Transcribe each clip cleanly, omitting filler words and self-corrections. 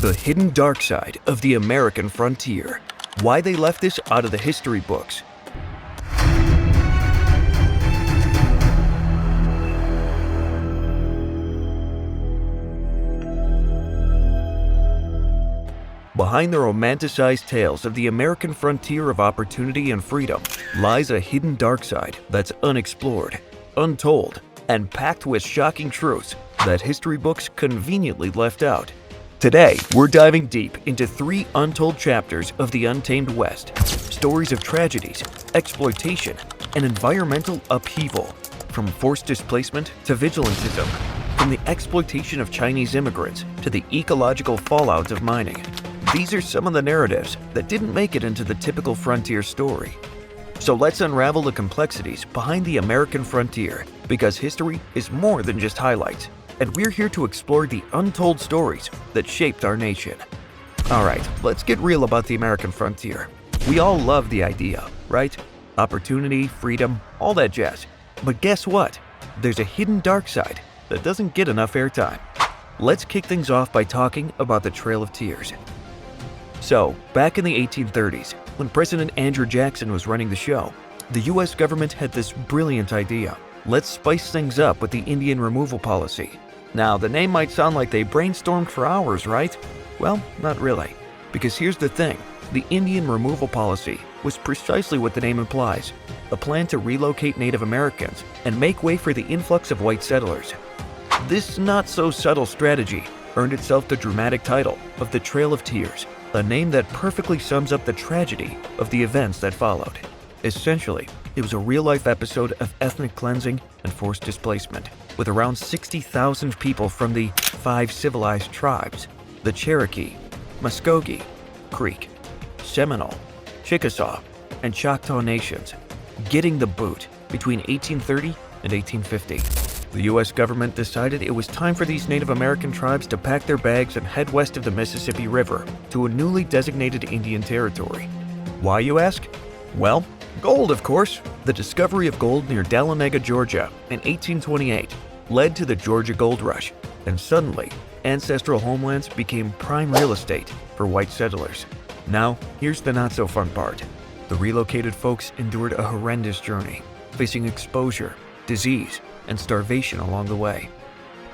The hidden dark side of the American frontier. Why they left this out of the history books. Behind the romanticized tales of the American frontier of opportunity and freedom lies a hidden dark side that's unexplored, untold, and packed with shocking truths that history books conveniently left out. Today, we're diving deep into 3 untold chapters of the untamed West, stories of tragedies, exploitation, and environmental upheaval, from forced displacement to vigilantism, from the exploitation of Chinese immigrants to the ecological fallout of mining. These are some of the narratives that didn't make it into the typical frontier story. So let's unravel the complexities behind the American frontier, because history is more than just highlights, and we're here to explore the untold stories that shaped our nation. Alright, let's get real about the American frontier. We all love the idea, right? Opportunity, freedom, all that jazz. But guess what? There's a hidden dark side that doesn't get enough airtime. Let's kick things off by talking about the Trail of Tears. So, back in the 1830s, when President Andrew Jackson was running the show, the US government had this brilliant idea. Let's spice things up with the Indian removal policy. Now, the name might sound like they brainstormed for hours, right? Well, not really. Because here's the thing, the Indian removal policy was precisely what the name implies, a plan to relocate Native Americans and make way for the influx of white settlers. This not-so-subtle strategy earned itself the dramatic title of the Trail of Tears, a name that perfectly sums up the tragedy of the events that followed. Essentially, it was a real-life episode of ethnic cleansing and forced displacement, with around 60,000 people from the 5 civilized tribes, the Cherokee, Muskogee, Creek, Seminole, Chickasaw, and Choctaw nations, getting the boot between 1830 and 1850. The US government decided it was time for these Native American tribes to pack their bags and head west of the Mississippi River to a newly designated Indian territory. Why, you ask? Well, gold, of course. The discovery of gold near Dahlonega, Georgia in 1828 led to the Georgia Gold Rush, and suddenly, ancestral homelands became prime real estate for white settlers. Now, here's the not-so-fun part. The relocated folks endured a horrendous journey, facing exposure, disease, and starvation along the way.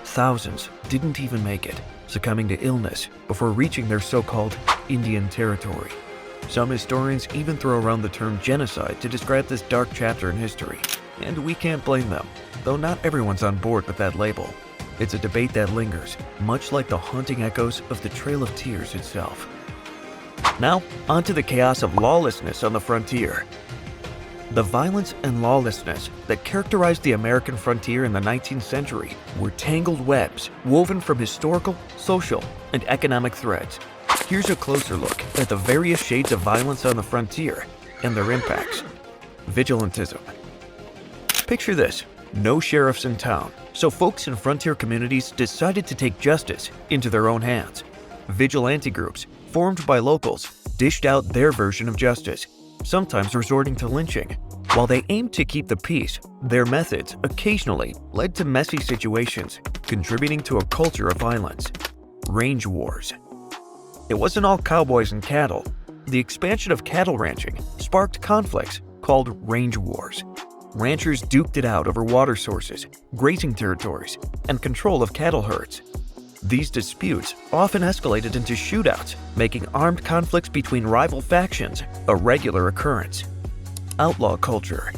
Thousands didn't even make it, succumbing to illness before reaching their so-called Indian territory. Some historians even throw around the term genocide to describe this dark chapter in history, and we can't blame them, though not everyone's on board with that label. It's a debate that lingers, much like the haunting echoes of the Trail of Tears itself. Now, onto the chaos of lawlessness on the frontier. The violence and lawlessness that characterized the American frontier in the 19th century were tangled webs woven from historical, social, and economic threads. Here's a closer look at the various shades of violence on the frontier and their impacts. Vigilantism. Picture this, no sheriffs in town, so folks in frontier communities decided to take justice into their own hands. Vigilante groups, formed by locals, dished out their version of justice, sometimes resorting to lynching. While they aimed to keep the peace, their methods occasionally led to messy situations, contributing to a culture of violence. Range wars. It wasn't all cowboys and cattle. The expansion of cattle ranching sparked conflicts called range wars. Ranchers duked it out over water sources, grazing territories, and control of cattle herds. These disputes often escalated into shootouts, making armed conflicts between rival factions a regular occurrence. Outlaw culture.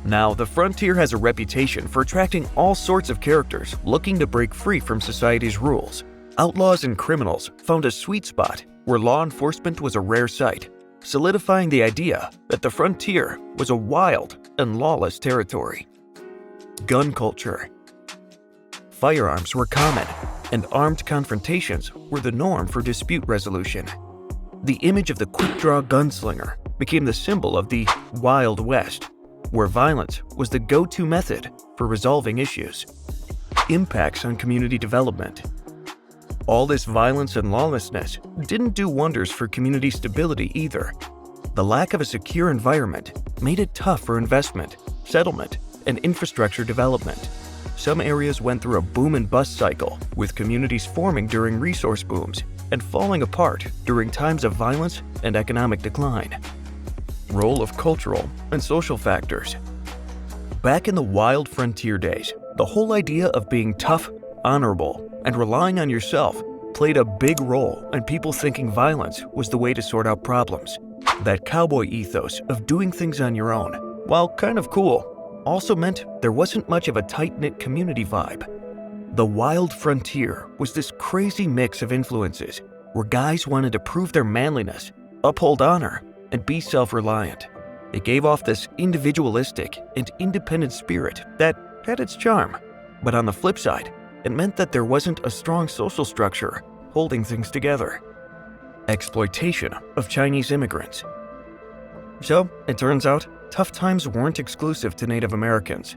Now, the frontier has a reputation for attracting all sorts of characters looking to break free from society's rules. Outlaws and criminals found a sweet spot where law enforcement was a rare sight, solidifying the idea that the frontier was a wild and lawless territory. Gun culture. Firearms were common, and armed confrontations were the norm for dispute resolution. The image of the quick-draw gunslinger became the symbol of the Wild West, where violence was the go-to method for resolving issues. Impacts on community development. All this violence and lawlessness didn't do wonders for community stability either. The lack of a secure environment made it tough for investment, settlement, and infrastructure development. Some areas went through a boom and bust cycle, with communities forming during resource booms and falling apart during times of violence and economic decline. Role of cultural and social factors. Back in the wild frontier days, the whole idea of being tough, honorable, and relying on yourself played a big role in people thinking violence was the way to sort out problems. That cowboy ethos of doing things on your own, while kind of cool, also meant there wasn't much of a tight-knit community vibe. The wild frontier was this crazy mix of influences where guys wanted to prove their manliness, uphold honor, and be self-reliant. It gave off this individualistic and independent spirit that had its charm. But on the flip side, it meant that there wasn't a strong social structure holding things together. Exploitation of Chinese immigrants. So, it turns out, tough times weren't exclusive to Native Americans.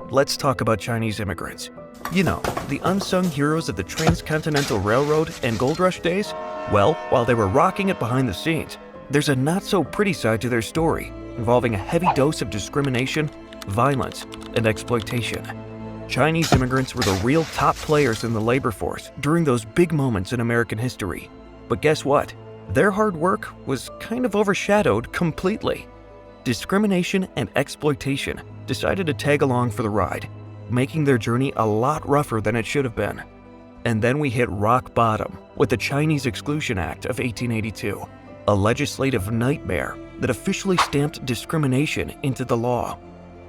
Let's talk about Chinese immigrants. You know, the unsung heroes of the Transcontinental Railroad and Gold Rush days? Well, while they were rocking it behind the scenes, there's a not-so-pretty side to their story, involving a heavy dose of discrimination, violence, and exploitation. Chinese immigrants were the real top players in the labor force during those big moments in American history. But guess what? Their hard work was kind of overshadowed completely. Discrimination and exploitation decided to tag along for the ride, making their journey a lot rougher than it should have been. And then we hit rock bottom with the Chinese Exclusion Act of 1882, a legislative nightmare that officially stamped discrimination into the law.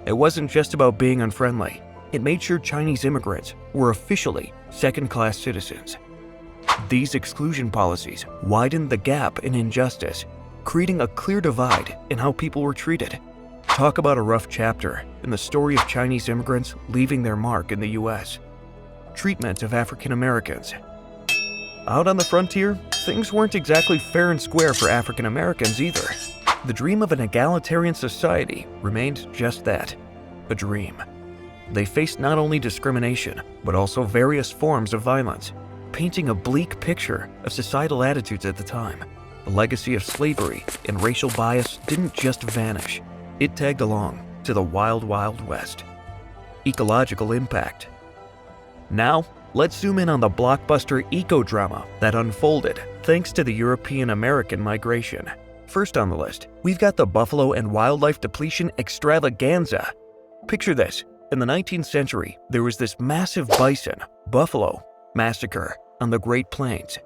It wasn't just about being unfriendly. It made sure Chinese immigrants were officially second-class citizens. These exclusion policies widened the gap in injustice, creating a clear divide in how people were treated. Talk about a rough chapter in the story of Chinese immigrants leaving their mark in the US. Treatment of African Americans. Out on the frontier, things weren't exactly fair and square for African Americans either. The dream of an egalitarian society remained just that, a dream. They faced not only discrimination, but also various forms of violence, painting a bleak picture of societal attitudes at the time. The legacy of slavery and racial bias didn't just vanish. It tagged along to the wild, wild west. Ecological impact. Now, let's zoom in on the blockbuster eco-drama that unfolded thanks to the European-American migration. First on the list, we've got the buffalo and wildlife depletion extravaganza. Picture this. In the 19th century, there was this massive buffalo massacre on the Great Plains.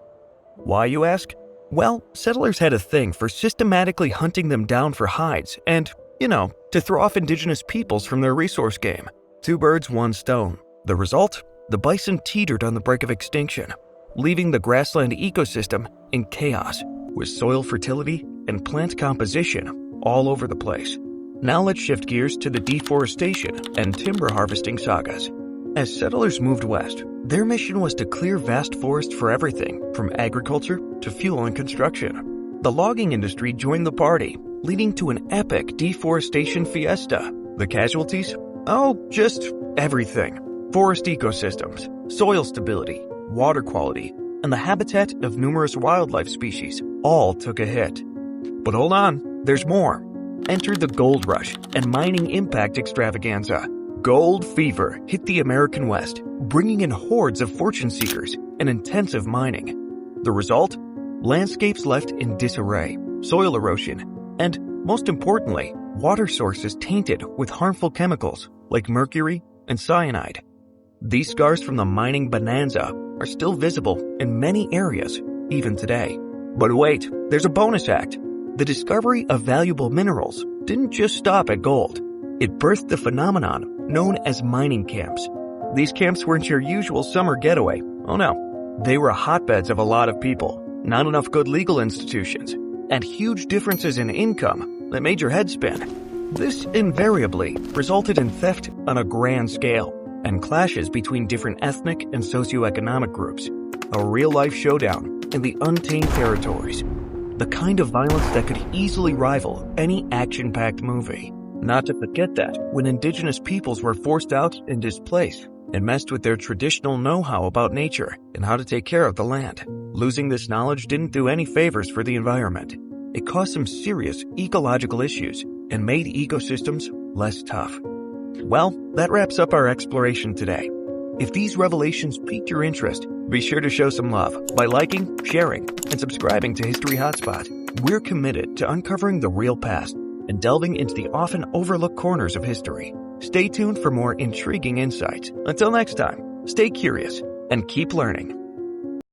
Why, you ask? Well, settlers had a thing for systematically hunting them down for hides and, to throw off indigenous peoples from their resource game. Two birds, one stone. The result? The bison teetered on the brink of extinction, leaving the grassland ecosystem in chaos, with soil fertility and plant composition all over the place. Now let's shift gears to the deforestation and timber harvesting sagas. As settlers moved west, their mission was to clear vast forests for everything from agriculture to fuel and construction. The logging industry joined the party, leading to an epic deforestation fiesta. The casualties? Oh, just everything. Forest ecosystems, soil stability, water quality, and the habitat of numerous wildlife species all took a hit. But hold on, there's more. Enter the gold rush and mining impact extravaganza. Gold fever hit the American West, bringing in hordes of fortune seekers and intensive mining. The result? Landscapes left in disarray, soil erosion, and, most importantly, water sources tainted with harmful chemicals like mercury and cyanide. These scars from the mining bonanza are still visible in many areas, even today. But wait, there's a bonus act. The discovery of valuable minerals didn't just stop at gold. It birthed the phenomenon known as mining camps. These camps weren't your usual summer getaway. Oh no. They were hotbeds of a lot of people, not enough good legal institutions, and huge differences in income that made your head spin. This invariably resulted in theft on a grand scale and clashes between different ethnic and socioeconomic groups. A real-life showdown in the untamed territories. The kind of violence that could easily rival any action-packed movie. Not to forget that when indigenous peoples were forced out and displaced, it messed with their traditional know-how about nature and how to take care of the land. Losing this knowledge didn't do any favors for the environment. It caused some serious ecological issues and made ecosystems less tough. Well, that wraps up our exploration today. If these revelations piqued your interest, be sure to show some love by liking, sharing, and subscribing to History Hotspot. We're committed to uncovering the real past and delving into the often overlooked corners of history. Stay tuned for more intriguing insights. Until next time, stay curious and keep learning.